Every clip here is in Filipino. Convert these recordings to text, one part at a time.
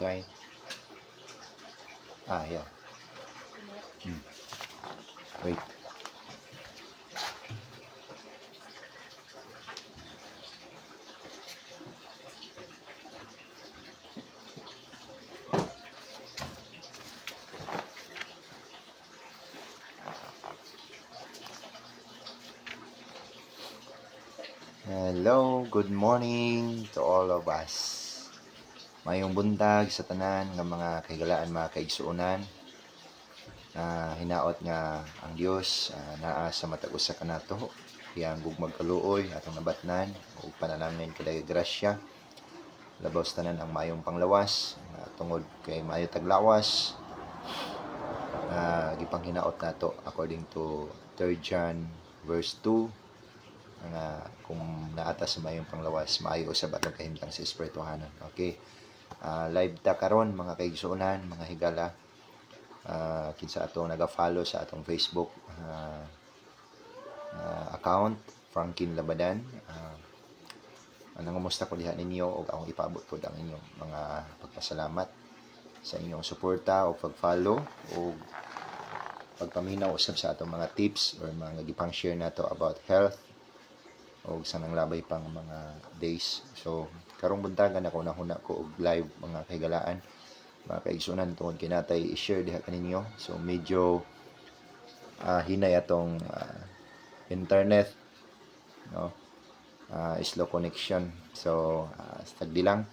try. Yeah. Wait. Hello, good morning to all of us. Mayong buntag sa tanan ng mga kaigalaan, mga kaigsuunan. Hinaot nga ang Dios naa sa matag usa kanato, iyang gugmag kaluoy atong nabatnan ug panalangin kaday grasya. Labaw sa tanan ang mayong panglawas tungod kay maayo taglawas. Gipanghinaot nato according to 3 John verse 2 nga kung naata sa mayong panglawas maayo usab atong kahimtang sa espirituhanon. Okay. Live ta karon mga kaigsuonan, mga higala. Kinsa atong naga-follow sa atong Facebook account, Franklin Labadan. Nangamusta ko diha ninyo ug akong ipaabot ko ang inyong mga pagpasalamat sa inyong suporta o pag-follow o pagpaminaw usab sa atong mga tips or mga gipang share nato about health o sa nanglabay pang mga days. So karong buntagan ako nahuna ko og live mga kahigalaan, mga kaigsunan tungod kinatay i-share diha kaninyo. So medyo hinay atong internet, no? Slow connection. So stagdi lang.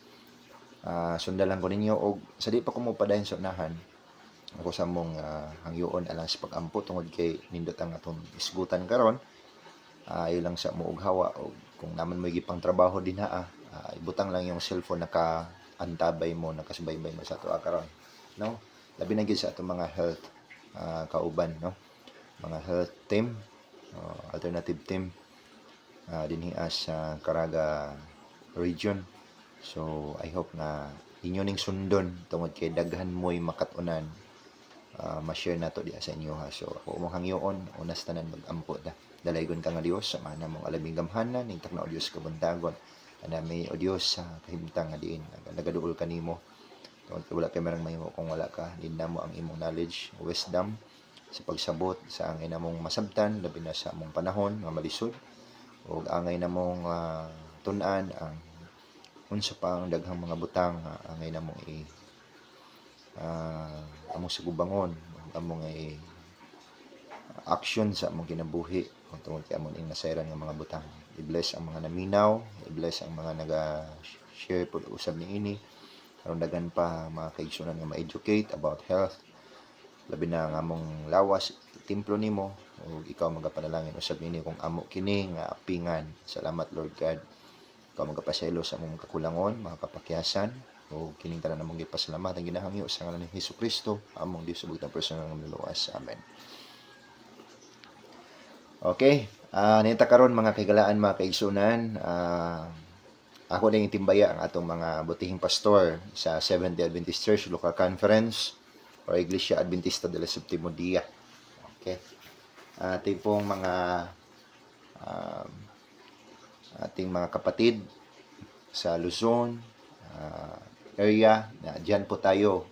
Sundan lang ko ninyo og sa di pa ko mo padayon sa unahan ako sa mong hangyoon alang sa pag-ampo tungod kay nindot ang atong isgutan karon. Ilang sa mo og hawa og kung naman mo gipang trabaho din ibutang lang yung cellphone naka-antabay mo, nakasubaybay mo sa ato karon, no? Labi na gyud sa atong mga health kauban, no? Mga health team, alternative team dinhi sa Caraga region. So I hope na inyo ning sundon tungod kay daghan mo'y makatunan ma-share nato diha sa inyo ha. So ako mong hangyoon unas tanan mag-ampo ta. Dalaygon ka nga Dios sa mana mong alabing gamhanan ning takna o Dios kabuntagon. Anami o Dios sa kahimtang nga diin nagaduol kanimo. Tungod kay wala kay marang mahimo kung wala ka. Linda mo ang imong knowledge, wisdom sa pagsabot sa angay namong masabtan labi na sa among panahon nga malisod ug angay namong tun-an ang unsa pang daghang mga butang angay namong among sigubangon, among action sa among kinabuhi tungod kay among nasayran nga mga butang. I-bless ang mga naminaw, i-bless ang mga naga-share pud usab niini. Aron daghan pa mga kaigsunan nga ma-educate about health. Labi na nga among lawas templo nimo ug ikaw magapanalangin usab niini kung amo kini nga apingan. Salamat Lord God. Ikaw magapasaylo sa among kakulangon, mga kapakyasan o kining tanan namong gipasalamatan ginahangyo sa ngalan ni Hesukristo among Dios ug ang personal nga miluwas. Amen. Okay, nita karon mga kaigalaan, mga kaigsunan, ako na yung timbaya ang atong mga butihing pastor sa Seventh-day Adventist Church Local Conference o Iglesia Adventista de la Septimo Dia. Okay, ating pong mga ating mga kapatid sa Luzon area na diyan po tayo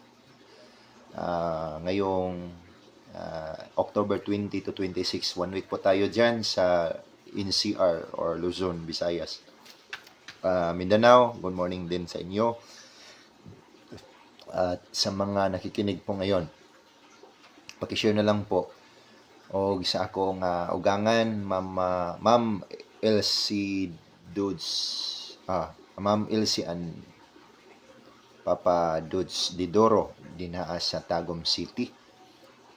ngayong October 20 to 26, 1 week po tayo dyan sa NCR or Luzon, Visayas. Mindanao, good morning din sa inyo. At sa mga nakikinig po ngayon, pakishare na lang po. O sa akong ugangan, Ma'am Elsie Dudes, Ma'am Elsie and Papa Dudes Didoro, dinaa sa Tagum City.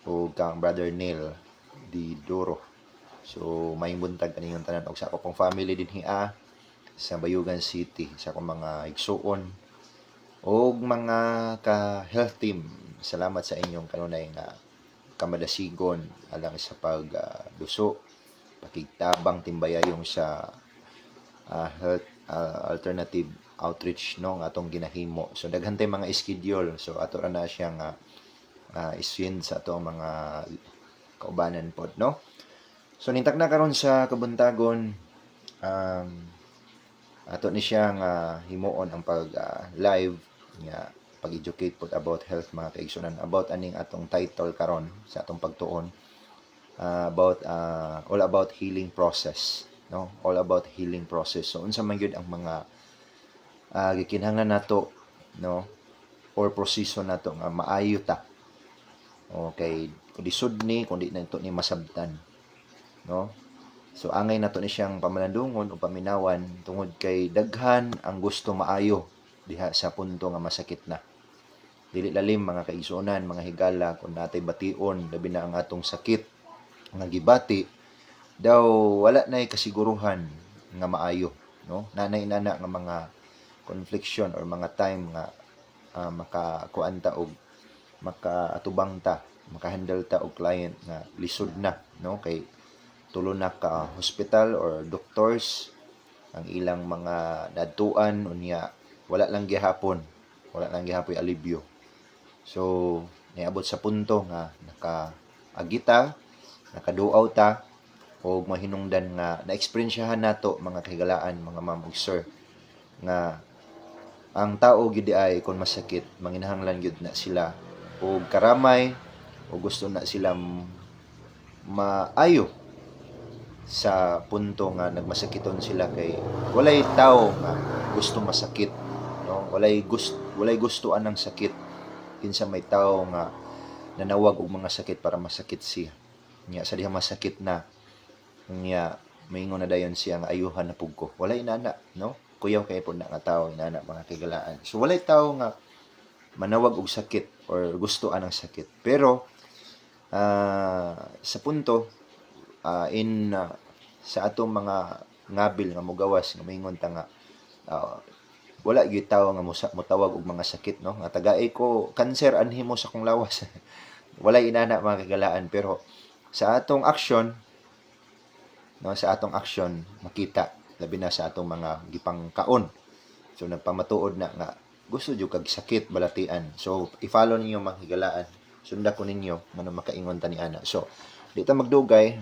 O kang Brother Neil Didoro. So may buntag kaninyong tanan og sa ako pong family din sa Bayugan City, sa akong mga igsuon og mga ka health team. Salamat sa inyong kanunay nga kamadasigon alang sa pagduso, pakigtabang timbayayong sa health alternative outreach no atong ginahimo. So daghan tay mga schedule. So ato ra na siya nga isend sa atong mga kaubanan pod, no? So nintak na karon sa kabuntagon, ato ni siya nga himuon ang pag live nga pag-educate pod about health mga kaigsunan, about aning atong title karon sa atong pagtuon, about all about healing process, no, all about healing process. So unsa man gyud ang mga gikinahanglan nato, no, or proseso nato nga maayo ta, okay, kundi sudni kundi na ito ni masabtan, no. So angay nato ni siyang pamalandungon o paminawan tungod kay daghan ang gusto maayo diha sa punto nga masakit na. Dili lalim mga kaigsunan, mga higala, kung natay bation labi na ang atong sakit nga gibati daw wala nay kasiguruhan nga maayo, no. Nanay nana nga mga confliction or mga time nga makakuan ta og makaatubang ta, makahandle ta og client nga lisod na, no, kay tulo na ka hospital or doctors ang ilang mga nadtuan unya wala lang gihapon alibyo. So niabot sa punto nga nakaagita, nakaduaw ta o mahinungdan nga na-experiensyahan nato mga kahigalaan, mga ma'am ug sir, nga ang tao gyud ay kung masakit manginahanglan gyud na sila og karamay o gusto na sila maayo sa punto nga nagmasakiton sila, kay walay tao nga gusto masakit, no, walay gustoan ng sakit. Kinsa may tao nga nanawag og mga sakit para masakit siya, nya sa diha masakit na nya maingon na dayon siya nga ayuhan na pug ko, walay inana, no, kuyaw kay pud na nga tao inana mga kigalaan. So walay tao nga manawag og sakit or gustoan ng sakit, pero sa punto sa atong mga ngabil nga mogawas nga maingon ta nga wala gyud tawo nga motawag og mga sakit, no, nga tagay ko cancer anhi mo sa kong lawas. Wala inana mga kagalaan, pero sa atong action, no, sa atong action makita labi na sa atong mga gipangkaon. So nagpamatuod na nga gusto jud kag sakit balatian. So i-follow ninyo mga kagalaan, sunda ko ninyo ngano makaingon ta ni ana. So di ta magdugay,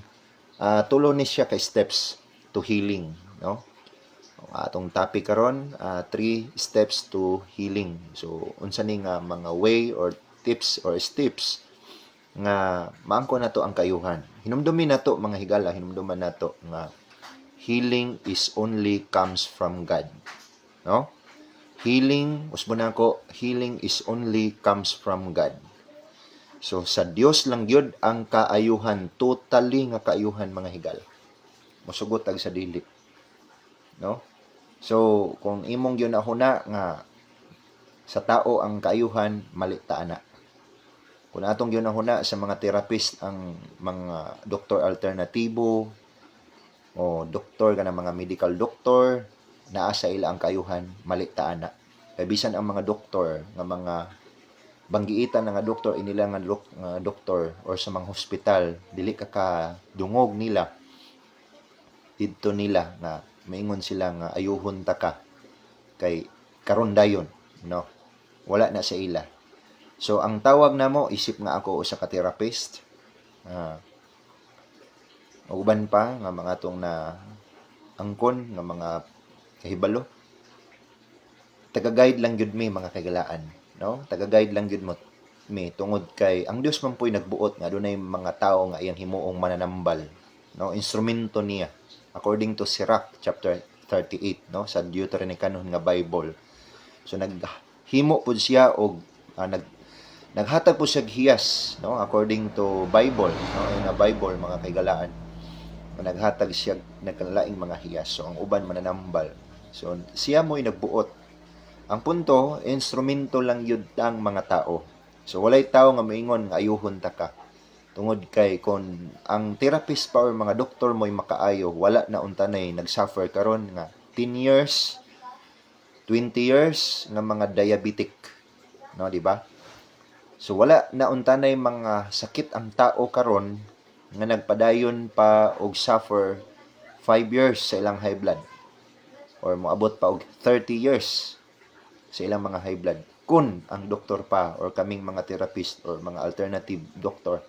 tulo ni siya kay steps to healing, no. Atong topic karon 3 steps to healing. So unsa ni nga mga way or tips or steps nga maangko nato ang kayuhan. Hinumdumin nato mga higala, hinumduman nato nga healing is only comes from God, no. Healing is only comes from God. So sa Dios lang gyud ang kaayuhan, totally nga kaayuhan mga higala. Mosugot ag sa dili, no. So kung imong gyud nahuna nga sa tao ang kaayuhan, mali ta ana. Kung atong gyud nahuna sa mga therapist ang mga doktor alternatibo o doktor kana mga medical doctor, naa sa ila ang kaayuhan, mali ta ana. Kay bisan ang mga doktor nga mga banggiitan nga doktor inila nga doktor or sa mga hospital, dili ka dungog nila didto nila nga maingon sila nga ayuhon ta ka kay karon dayon, no, wala na sa ila. So ang tawag namo, isip nga ako usa ka therapist, uban pa nga mga tong na angkon nga mga kahibalo, taga-guide lang gyud mi mga kagalaan, no, taga-guide lang gyud mo mi tungod kay ang Dios man po'y nagbuot nga dunay mga tao nga iyang himuong mananambal, no, instrumento niya according to Sirach chapter 38, no, sa Deuterocanon nga Bible. So naghimo pud siya og naghatag po siya hiyas, no, according to Bible, no, nga Bible mga kaigalaan, naghatag siya nagkalaing mga hiyas. So ang uban mananambal, so siya mo'y nagbuot. Ang punto, instrumento lang yun ang mga tao. So walay tao nga maingon nga ayuhon ta ka, tungod kay kon ang therapist pa or mga doktor mo'y makaayo, wala na untanay nagsuffer karon nga 10 years 20 years nga mga diabetic, no, di ba? So wala na untanay mga sakit ang tao karon nga nagpadayon pa og suffer 5 years sa ilang high blood or moabot pa og 30 years sa ilang mga high blood kun ang doktor pa or kaming mga therapist or mga alternative doctor,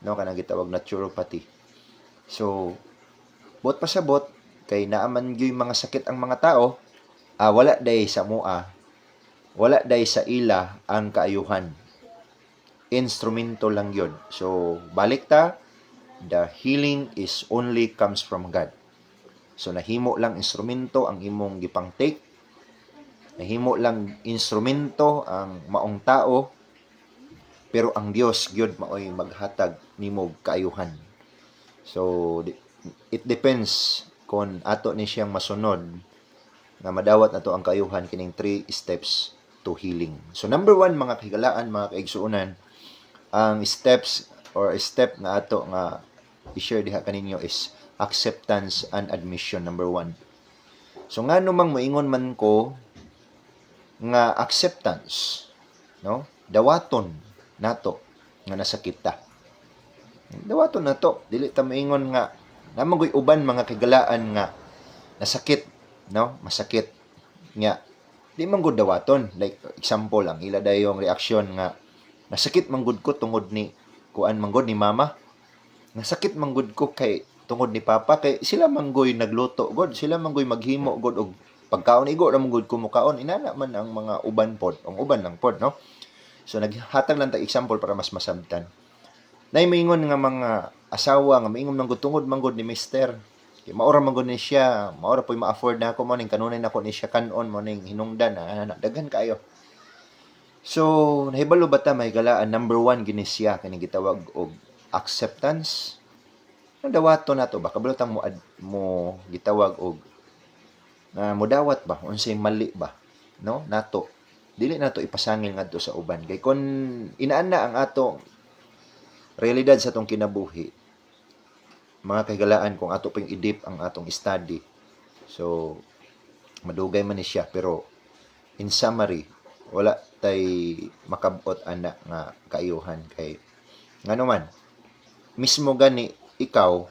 no, kanang gitawag naturopathy. So bot pasabot kay naaman gyud mga sakit ang mga tao, wala day sa mua wala day sa ila ang kaayuhan. Instrumento lang yun. So, balik ta, the healing is only comes from God. So, nahimo lang instrumento ang imong gipang take. Nahimo lang instrumento ang maong tao. Pero ang Dios, gyud maoy maghatag nimo kaayuhan. So, it depends kung ato ni siyang masunod nga madawat nato ang kaayuhan kining 3 steps to healing. So, number 1, mga kahigalaan, mga kaigsuunan, ang steps or step nga ato nga i-share diha kaninyo is acceptance and admission, number 1. So nga numang moingon man ko nga acceptance, no? Dawaton nato nga nasakit ta. Dawaton nato, dili ta moingon nga namagoy uban mga kagalaan nga nasakit, no? Masakit nga di man gud dawaton. Like example, ang ila dayong reaksyon nga nasakit manggod ko tungod ni kuan manggod ni mama. Nasakit manggod ko kay tungod ni papa, kay sila manggoy nagluto god, sila manggoy maghimo god og pagkaon igo ra manggod ko mukaon. Inana man ang mga uban pod, ang uban lang pod, no? So naghatag lang ta example para mas masabtan. Nay maingon nga mga asawa nga maingon nang tungod manggod ni mister. Kay maora manggod ni siya, maora poy ma-afford na ako mo ning kanunay nako ni siya kanon mo ning hinungdan daghan kayo. So, nahibalo ba ta mahigalaan, number 1 gini siya kaning gitawag og acceptance. Ang dawato nato ba kabulotang mo gitawag og mo dawat ba unsay mali ba, no? Nato dili nato ipasangil ngadto sa uban kay kun inaana ang ato realidad sa atong kinabuhi, mga kahigalaan, kung ato ping idip ang atong study. So, madugay man ni siya pero in summary, wala tay makabot ana nga kaayuhan kay ngano man mismo gani ikaw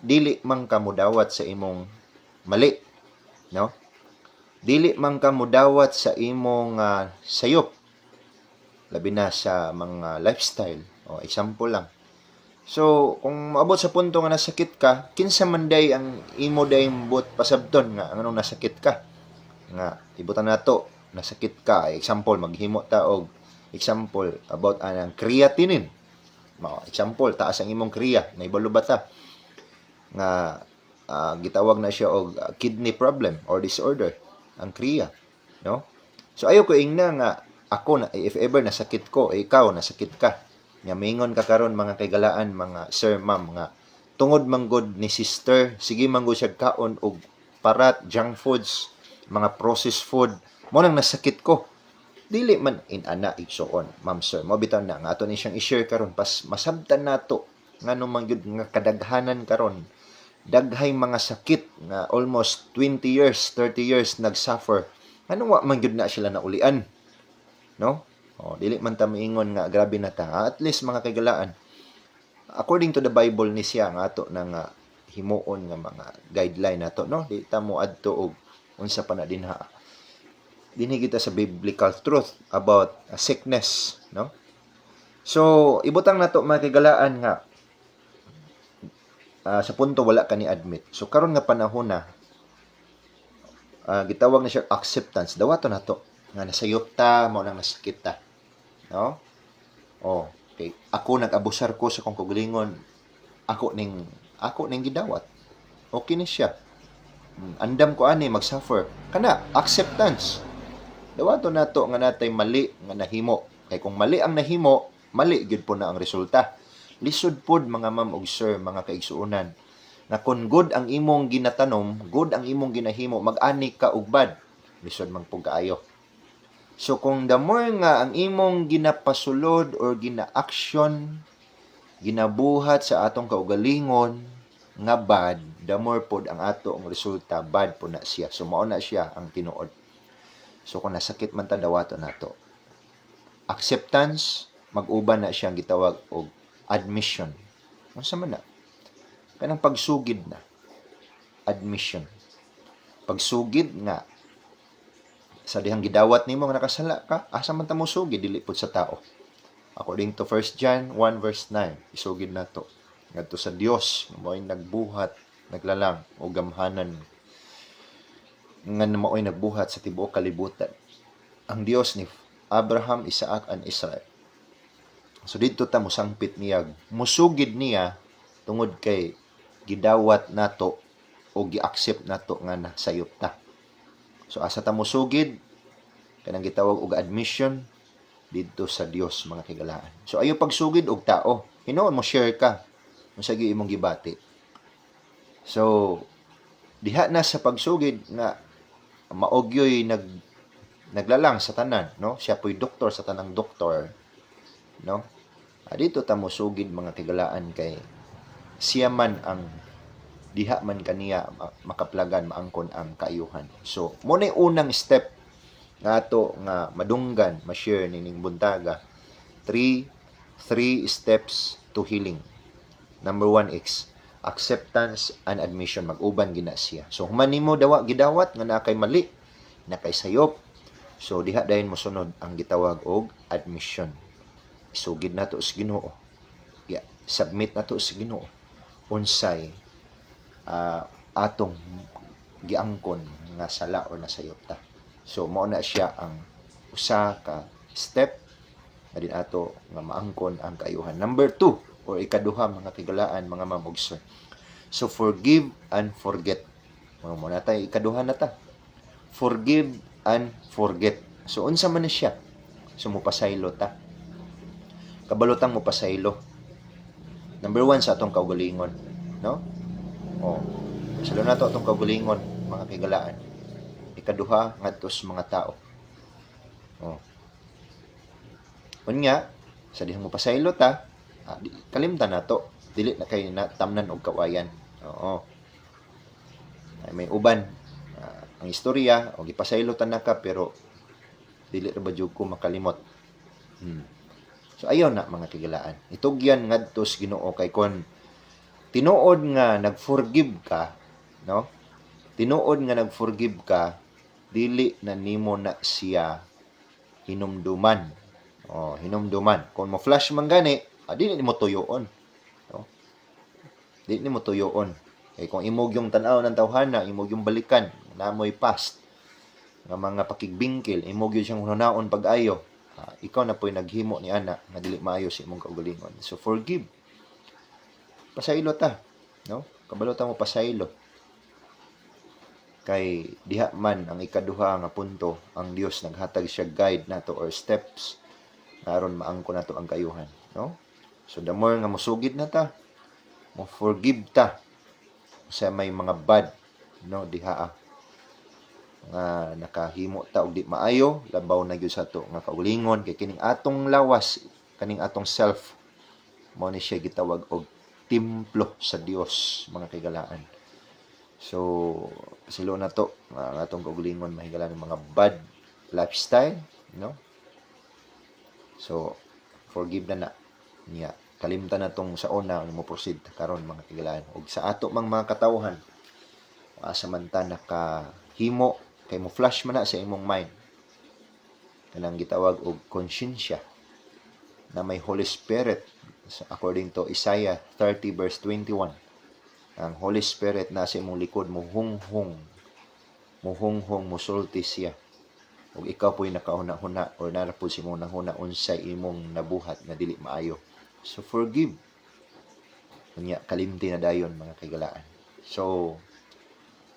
dili man ka mudawat sa imong mali, no? Dili man ka mudawat sa imong sayop, labi na sa mga lifestyle. O example lang. So kung maabot sa punto nga nasakit ka, kinsa man day ang imo day mbot pasabton nga anong nasakit ka, nga ibutan nato nasakit ka. Example, maghimo ta og example about anang creatinine. Example, taas ang imong kriya, naibalo ba ta nga gitawag na siya og kidney problem or disorder ang kriya, no? So ayo ko ingna nga ako na if ever nasakit ko, ikaw nasakit ka, nga mingon ka karon mga kaigalaan, mga sir, ma'am, nga tungod manggod ni sister, sige manggod siya kaon og parat, junk foods, mga processed food, mo nang nasakit ko. Dili man inana igsoon, ma'am, sir, mo bitaw na nga ato ni siyang i-share karon pas masabtan nato ngano man gyud nga kadaghanan karon, daghay mga sakit nga almost 20 years, 30 years nagsuffer. Ano wa man gyud na sila naulian, no? Dili man ta maingon nga grabe na ta. At least mga kagalaan, according to the Bible ni siya nga ato nang himuon nga mga guideline nato, no? Di ta mo adto og unsa pa na dinha. Dinhi kita sa biblical truth about sickness, no? So ibutang nato mga kagalaan nga sa punto wala ka ni admit. So karon nga panahon na gitawag na siya acceptance. Dawato nato nga nasayop ta, mo nang nasakit ta, no? Okay. Ako nag-abusar ko sa kong kaugalingon. Ako ning gidawat. Okay ni siya. Andam ko ani mag-suffer. Kana acceptance. Dawato nato nga natay mali nga nahimo. Kay kung mali ang nahimo, mali gyud po na ang resulta. Lisod pod mga ma'am ug sir, mga kaigsuunan, na kung good ang imong ginatanom, good ang imong ginahimo, mag-ani ka og bad, lisod man pug kaayo. So kung the more nga ang imong ginapasulod or gina-action, ginabuhat sa atong kaugalingon nga bad, the more pod ang ato ang resulta bad po na siya. So mao na siya ang tinuod. So kung nasakit man ta, dawato nato. Acceptance, mag-uban na siyang gitawag og admission. Unsa man na? Kanang pagsugid na. Admission. Pagsugid nga sa dihang gidawat nimo nga nakasala ka, asa man ta mo sugid, dili pud sa tao. According to 1 John 1 verse 9, isugid nato ngadto sa Dios nga mo'y nagbuhat, naglalang o gamhanan nga mo'y nagbuhat sa tibuok kalibutan. ang Dios ni Abraham, Isaac, and Israel. So dito ta musangpit niya, musugid niya tungod kay gidawat nato o gi-accept nato nga nasayop ta. So asa ta musugid kanang gitawag og admission dito sa Dios, mga kigalaan. So ayo pagsugid og tao, hinuon mo share ka unsa gyud imong gibati. So diha na sa pagsugid nga maogyoy naglalang sa tanan, no? Siya po'y doktor sa tanang doktor, no? Dito ta mo sugid, mga tigalaan, kay siya man ang diha man kaniya makaplagan maangkon ang kaayuhan. So mo na unang step nga ato nga madunggan ma-share nining buntaga. Three steps to healing. Number 1 is acceptance and admission. Mag-uban gina siya. So human nimo gidawat nga na kay mali, na kay sayop, so diha dayon mo sunod ang gitawag og admission. Isugid nato sa Ginoo. Submit nato sa Ginoo unsay atong giangkon nga sala o nasayop ta. So mao na siya ang usa ka step nga din ato nga maangkon ang kaayuhan. Number 2 or ikaduha, mga tigalaan, mga ma'am ug sir. So forgive and forget. Mo na tay ikaduha na ta. Forgive and forget. So unsa man na siya? So mopasaylo ta. Kabalotang mopasaylo. Number 1 sa atong kaugalingon, no? Salo na to atong kaugalingon, mga kigalaan. Ikaduha ngadto sa mga tao. Unya, sa dihang mopasaylo ta, kalimtan nato, dili na kay natamnan og kawayan. Ay may uban ang istorya o gipasaylo ta naka pero dili ra ba jud ko makalimot. So ayon na, mga tigalaan. Itugyan ngadto sa Ginoo kay kon tinuod nga nag-forgive ka, no? Tinuod nga nag-forgive ka, dili na nimo na siya hinumduman. Hinumduman. Kung mo flash man gani, dili nimo tuyoon. No? Dili nimo tuyoon. Kay kung imog yung tanaw ng tawhana, imog yung balikan, namoy past, nga mga pakigbingkil, imog yung siyang hunaon pag-ayo, ikaw na po'y naghimo ni ana nga dili maayo sa imong kaugalingon. So forgive. Pasaylo ta, no? Kabalo ta mo pasaylo. Kay diha man ang ikaduha nga punto, ang Dios naghatag siya guide nato or steps aron maangkon nato ang kaayuhan, no? So the more nga mosugid na ta, mo forgive ta sa may mga bad, no, diha nga nakahimo ta og di maayo, labaw na gyud sa to nga kaugalingon, kay kining atong lawas, kaning atong self, mao ni siya gitawag og templo sa Dios, mga kigalaan. So pasilo na to ang atong kaugalingon, mahigalan ng mga bad lifestyle, no? So forgive na niya. Kalimtan na tong sa una mo proceed karon, mga kigalaan. Og sa ato mang mga katawhan, samanta nakahimo kay mo flash man na sa imong mind kanang gitawag og konsyensya na may Holy Spirit, according to Isaiah 30 verse 21. Ang Holy Spirit na sa imong likod, muhunghong musulti siya, ug ikaw po'y nakahuna-huna or narapod si imong nahuna unsay imong nabuhat na dili maayo. So forgive. Unya kalimti na dayon, mga kigalaan. So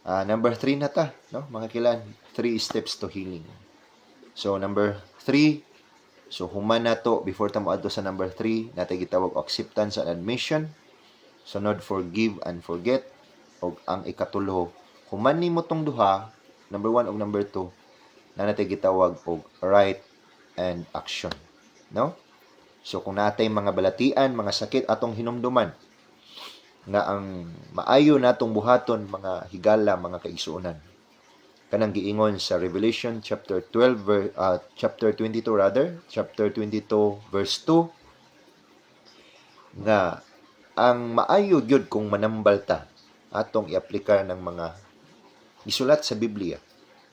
number 3 na ta, no, mga kilan, 3 steps to healing. So number 3, so human na to, before ta moadto sa number 3, natay gitawag acceptance and admission. Sunod, forgive and forget. Og ang ikatulo, human nimo tong duha, number 1 ug number 2, na natay gitawag og right and action, no? So kung natay mga balatian, mga sakit atong hinumduman nga ang maayo natong buhaton, mga higala, mga kaigsuonan, kanang giingon sa Revelation chapter 22 verse 2 nga ang maayo gyud kung manambal ta atong i-aplikar ng mga gisulat sa Biblia,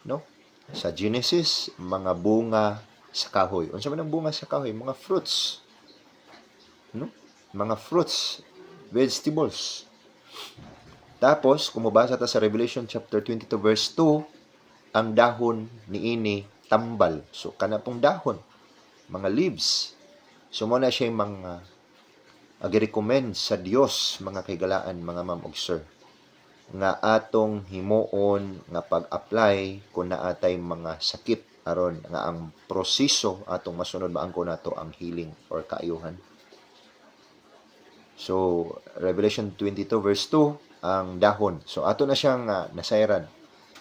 no? Sa Genesis, mga bunga sa kahoy. Unsa man ang bunga sa kahoy? Mga fruits, no? Mga fruits, vegetables. Tapos kung mabasa ta sa Revelation chapter 22 verse 2, ang dahon niini tambal. So kana pong dahon, mga leaves. So mo na siya mga agi-recommend sa Dios, mga kaigalaan, mga ma'am ug sir, nga atong himuon nga pag-apply kung naatay mga sakit aron nga ang proseso atong masunod maangko nato ang healing or kaayuhan. So Revelation 22 verse 2 ang dahon. So ato na siyang nasayran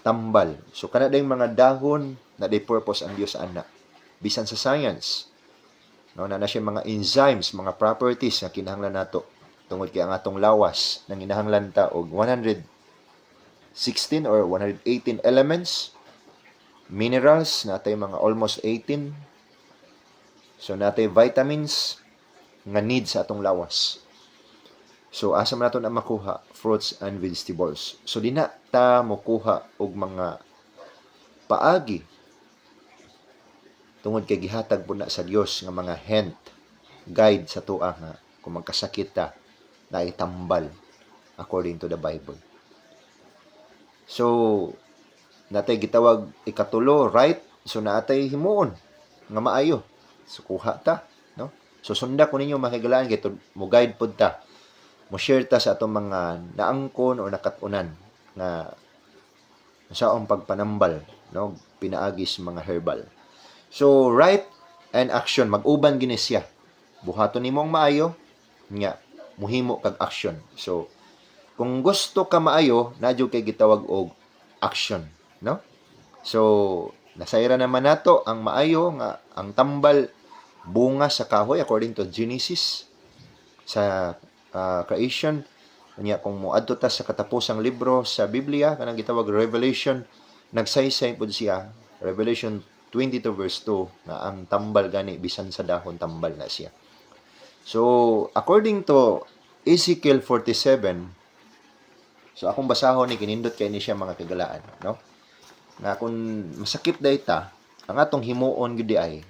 tambal. So kana dayong mga dahon na day purpose ang Dios ana. Bisan sa science, no, na siya mga enzymes, mga properties na kinahanglan nato tungod kay ang atong lawas nang kinahanglan ta og 116 or 118 elements, minerals natay mga almost 18. So natay vitamins nga need sa atong lawas. So asa man nato na makuha fruits and vegetables. So di na ta mokuha og mga paagi tungod kay gihatag po na sa Dios nga mga hint, guide sa tuwa nga kung magkasakit ta na itambal according to the Bible. So natay gitawag ikatulo, right? So natay himuon nga maayo. So kuha ta, no? So sunda ko ninyo makigalaan kay mo guide pud ta. Mo share ta sa atong mga naangkon o nakatunan na sa pagpanambal, no? Pinaagis mga herbal. So, right and action, mag-uban gini siya. Buhaton nimo ang maayo, nya muhimo kag action. So, kung gusto ka maayo, nadyo kay gitawag og action, no? So, nasayra naman nato ang maayo nga ang tambal bunga sa kahoy according to Genesis sa creation. Nya kung moadto ta sa katapusang libro sa Biblia kanang gitawag Revelation, nagsaysay pud siya. Revelation 22 verse 2 na ang tambal gani bisan sa dahon tambal na siya. So according to Ezekiel 47, so akong basahon ni kinindot kay ni siya mga kagalaan, no? Na kung masakit dayta, ang atong himuon gid ay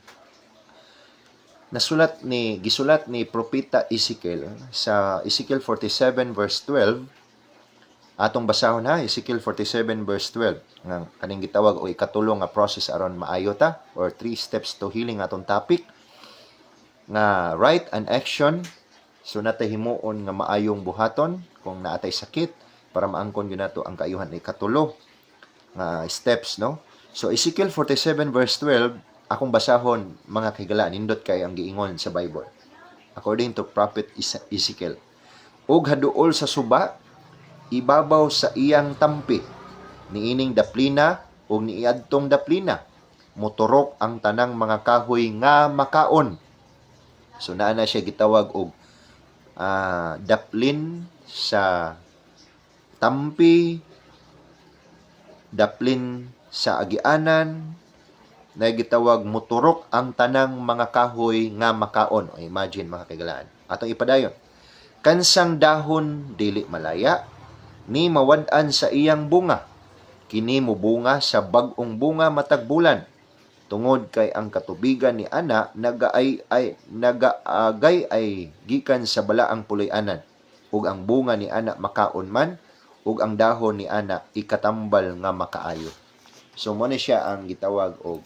gisulat ni propeta Ezekiel sa Ezekiel 47 verse 12. Atong basahon ha, Ezekiel 47 verse 12. Nga kaning gitawag o ikatulong nga process aron maayo ta or 3 steps to healing atong topic nga right and action. So natay himuon nga maayong buhaton kung naatay sakit para maangkon gyud nato ang kaayuhan ni katulo nga steps, no? So Ezekiel 47 verse 12, akong basahon mga kaigalaan, nindot kay ang giingon sa Bible. According to prophet Ezekiel, ug haduol sa suba ibabaw sa iyang tampi niining daplina ug niadtong daplina moturok ang tanang mga kahoy nga makaon. So naa na siya gitawag og daplin sa tampi, daplin sa agianan, na gitawag moturok ang tanang mga kahoy nga makaon. O imagine mga kaigalaan. Atong ipadayon. Kansang dahon dili malaya, ni mawad-an sa iyang bunga. Kini mo bunga sa bag-ong bunga matag bulan. Tungod kay ang katubigan ni ana nagaagay ay gikan sa balaang puloy-anan. Ug ang bunga ni ana makaon man, ug ang dahon ni ana ikatambal nga makaayo. So mo ni siya ang gitawag og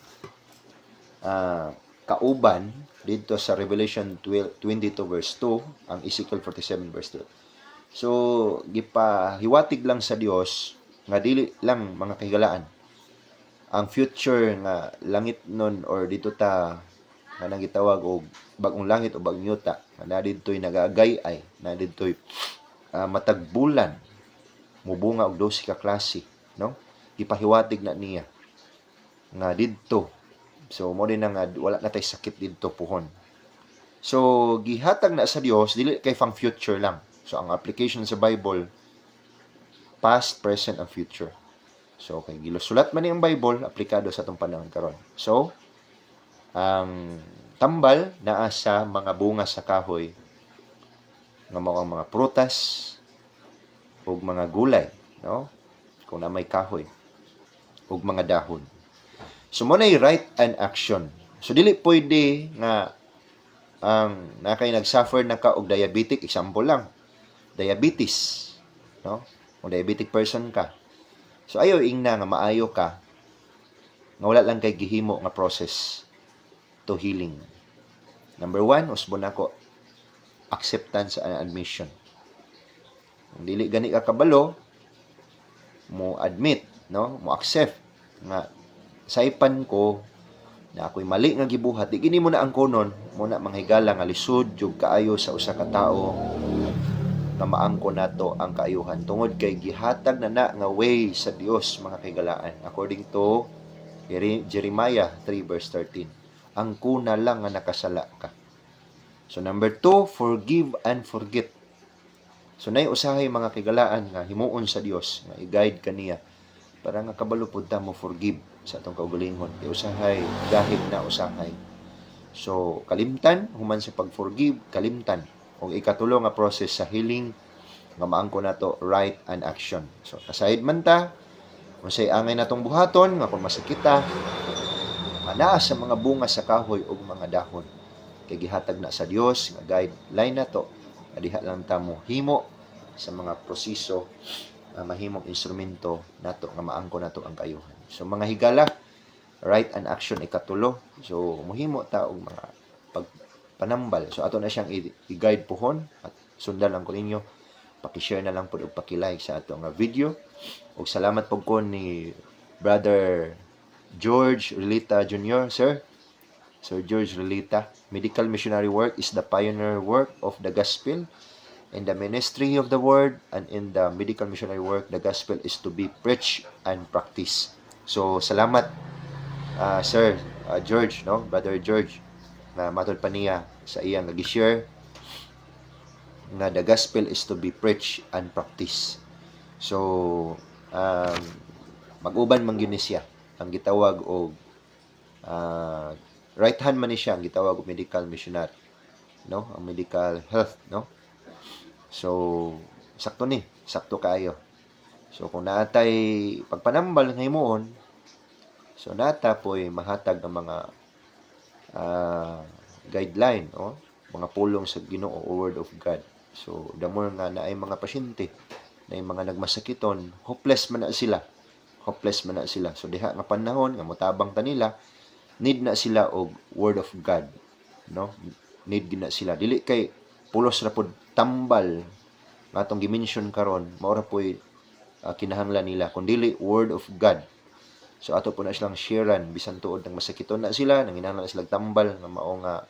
kauban dito sa Revelation 22 verse 2, ang Ezekiel 47 verse 2. So gipahiwatig lang sa Dios nga dili lang mga kahigalaan ang future nga langit nun or dito ta nga nang gitawag og bagong langit o bagong yuta na didtoy nagaagay-ay na didtoy matag bulan mubunga og 12 ka klase, no? Gipahiwatig na niya nga didto. So mo din nga wala na tay sakit didto puhon. So gihatag na sa Dios dili kay pang future lang. So ang application sa Bible past, present, and future. So kay gilusulat man ni ang Bible aplikado sa atong panahon karon. So ang tambal naa sa mga bunga sa kahoy nga mga prutas ug mga gulay, no? Kung na may kahoy ug mga dahon. So mo nay right and action. So dili pwede nga ang nakay nagsuffer na ka og diabetic, example lang. Diabetes, no? Kung diabetic person ka. So ayaw ingna nga maayo ka nga wala lang kay gihimo nga process to healing. Number 1, usbon nako acceptance and admission. Kung dili gani ka kabalo, mo admit, no? Mo accept nga saipan ko na ako'y mali nga gibuhat. Di gini mo na ang kunon, mo na manghigala nga lisod jud kaayo sa usa ka tawo nga maangko nato ang kaayuhan tungod kay gihatag na nga way sa Dios mga kaigalaan according to Jeremiah 3 verse 13. Ang kuna lang nga nakasala ka. So number 2, forgive and forget. So nay usahay mga kaigalaan nga himuon sa Dios nga i-guide kaniya para nga kabalo pud ta mo forgive sa atong kaugalingon. Kay usahay gahig na usahay. So kalimtan human sa pag-forgive, kalimtan og ikatulo nga process sa healing nga maangko nato right and action. So aside man ta unsay angay natong buhaton nga kung masakita ana sa mga bunga sa kahoy ug mga dahon kay gihatag na sa Dios nga guideline nato nga diha lang ta mo himo sa mga proseso mahimong instrumento nato nga maangko nato ang kaayuhan. So mga higala, right and action ikatulo. So muhimo ta og mga pagpanambal. So ato na siyang i-guide pohon at sundan lang ko ninyo. Paki-share na lang po og paki-like sa ato nga video. Og salamat po ko ni Brother George Relita Jr. Sir George Relita. Medical missionary work is the pioneer work of the gospel. In the ministry of the word and in the medical missionary work, the gospel is to be preached and practiced. So salamat Sir George, no? Brother George, na matod pa niya sa iyang nag-share na the gospel is to be preached and practiced. So mag-uban man gyud ni siya ang gitawag og right hand man ni siya ang gitawag og medical missionary, no? Ang medical health, no? So sakto kaayo. So kung naatay pagpanambal nga himuon, so nata po'y mahatag ng mga guideline, mga pulong sa Ginoo o Word of God. So the more nga na ay mga pasyente, na ay mga nagmasakiton, hopeless man na sila. So diha nga panahon nga motabang ta nila, need na sila og Word of God, no? Need na sila. Dili kay pulos ra pud tambal nga atong gi-mention karon, mao ra po'y kinahanglan nila kundi Word of God. So ato po na silang sharean bisan tuod nang masakiton na sila, nanginahanglan na silang tambal nga mao nga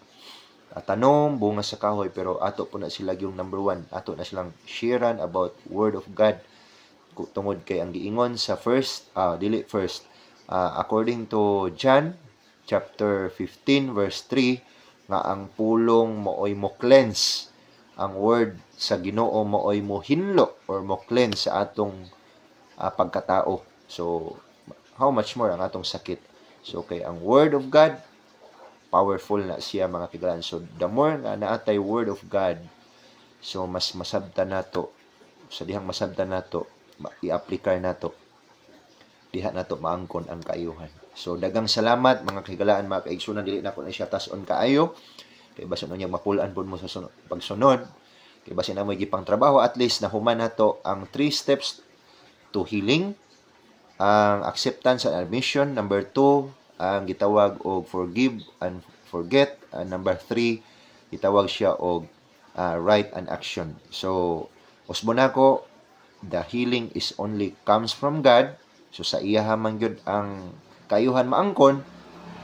tanom, bunga sa kahoy, pero ato po na sila yung number 1. Ato na silang sharean about Word of God tungod kay ang giingon sa according to John chapter 15 verse 3 nga ang pulong mooy mo cleanse, ang word sa Ginoo mooy mo hinlo or mo cleanse sa atong pagkatao. So how much more ang atong sakit. So kay ang word of God powerful na siya mga kaigalan. So the more nga naatay word of God, so mas masabtan nato, sa dihang masabtan nato, i-apply nato, diha nato maangkon ang kaayuhan. So dagang salamat mga kaigalaan, mga kaigsunan, dili na ko na siya tas-on kaayo kay basin niya mapulaan pud mo sa pagsunod, kay basin na mo gipang trabaho, at least nahuman nato ang 3 steps to healing. Ang acceptance and admission, number 2 ang gitawag og forgive and forget, and number 3 gitawag siya og right and action. So usbon nako, the healing is only comes from God. So sa iya man gyud ang kaayuhan maangkon,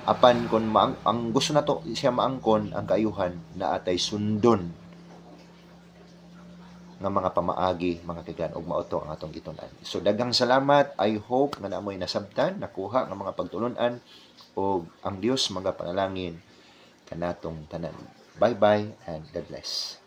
apan kun ang gusto nato siya maangkon ang kaayuhan, naatay sundon nga mga pamaagi mga kaigan ug mao to ang atong gitun-an. So daghang salamat. I hope nga naamoy nasabtan, nakuha nga mga pagtulon-an, ug ang Dios mga panalangin kanatong tanan. Bye bye and God bless.